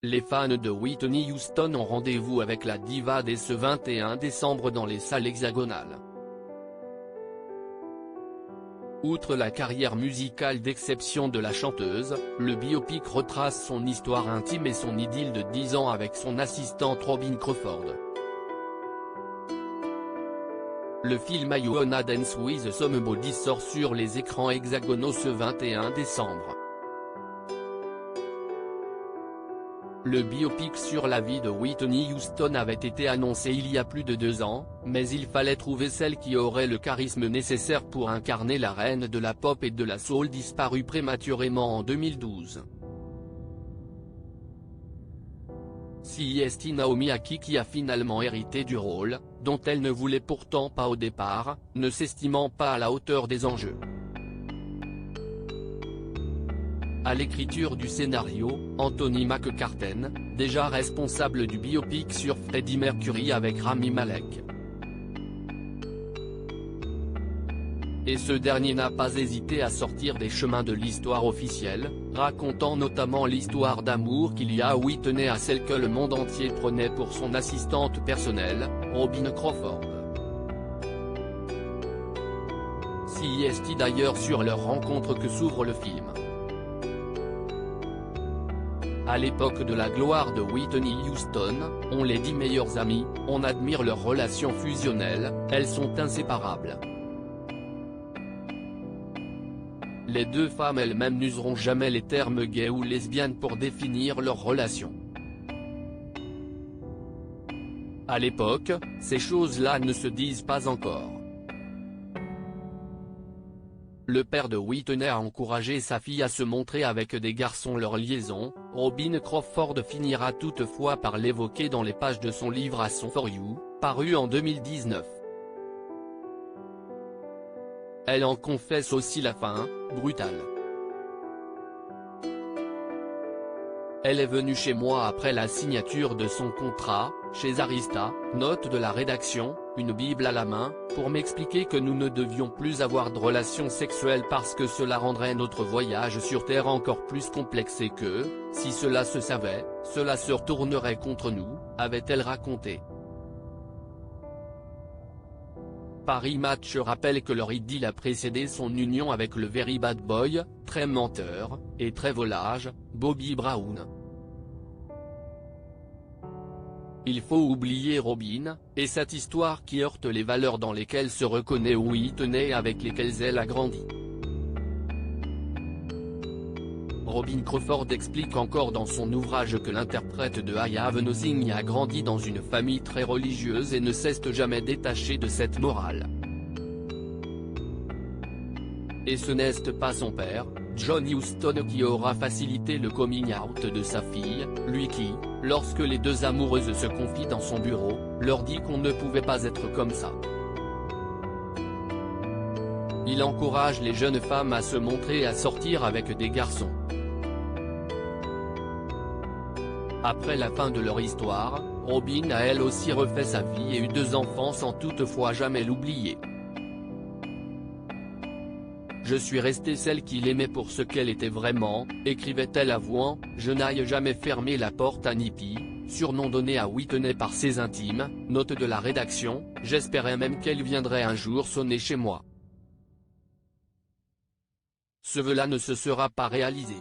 Les fans de Whitney Houston ont rendez-vous avec la diva dès ce 21 décembre dans les salles hexagonales. Outre la carrière musicale d'exception de la chanteuse, le biopic retrace son histoire intime et son idylle de 10 ans avec son assistante Robin Crawford. Le film I Wanna Dance with Somebody sort sur les écrans hexagonaux ce 21 décembre. Le biopic sur la vie de Whitney Houston avait été annoncé il y a plus de 2 ans, mais il fallait trouver celle qui aurait le charisme nécessaire pour incarner la reine de la pop et de la soul disparue prématurément en 2012. C'est Naomi Ackie qui a finalement hérité du rôle, dont elle ne voulait pourtant pas au départ, ne s'estimant pas à la hauteur des enjeux. À l'écriture du scénario, Anthony McCarten, déjà responsable du biopic sur Freddie Mercury avec Rami Malek. Et ce dernier n'a pas hésité à sortir des chemins de l'histoire officielle, racontant notamment l'histoire d'amour qu'il y a à Whitney à celle que le monde entier prenait pour son assistante personnelle, Robin Crawford. C'est d'ailleurs sur leur rencontre que s'ouvre le film. À l'époque de la gloire de Whitney Houston, on les 10 meilleures amies, on admire leur relation fusionnelle, elles sont inséparables. Les deux femmes elles-mêmes n'useront jamais les termes gay ou lesbienne pour définir leur relation. À l'époque, ces choses-là ne se disent pas encore. Le père de Whitney a encouragé sa fille à se montrer avec des garçons. Leur liaison, Robin Crawford finira toutefois par l'évoquer dans les pages de son livre A Song for You, paru en 2019. Elle en confesse aussi la fin, brutale. Elle est venue chez moi après la signature de son contrat, chez Arista, note de la rédaction, une bible à la main, pour m'expliquer que nous ne devions plus avoir de relations sexuelles parce que cela rendrait notre voyage sur Terre encore plus complexe et que, si cela se savait, cela se retournerait contre nous, avait-elle raconté. Paris Match rappelle que leur idylle a précédé son union avec le very bad boy, très menteur, et très volage, Bobby Brown. Il faut oublier Robin, et cette histoire qui heurte les valeurs dans lesquelles se reconnaît Whitney et avec lesquelles elle a grandi. Robin Crawford explique encore dans son ouvrage que l'interprète de I Have Nothing a grandi dans une famille très religieuse et ne s'est jamais détachée de cette morale. Et ce n'est pas son père, John Huston, qui aura facilité le coming out de sa fille, lui qui, lorsque les deux amoureuses se confient dans son bureau, leur dit qu'on ne pouvait pas être comme ça. Il encourage les jeunes femmes à se montrer et à sortir avec des garçons. Après la fin de leur histoire, Robin a elle aussi refait sa vie et eu 2 enfants sans toutefois jamais l'oublier. Je suis restée celle qu'il aimait pour ce qu'elle était vraiment, écrivait-elle avouant, je n'aille jamais fermé la porte à Nippy, surnom donné à Whitney par ses intimes, note de la rédaction, j'espérais même qu'elle viendrait un jour sonner chez moi. Ce vœu-là ne se sera pas réalisé.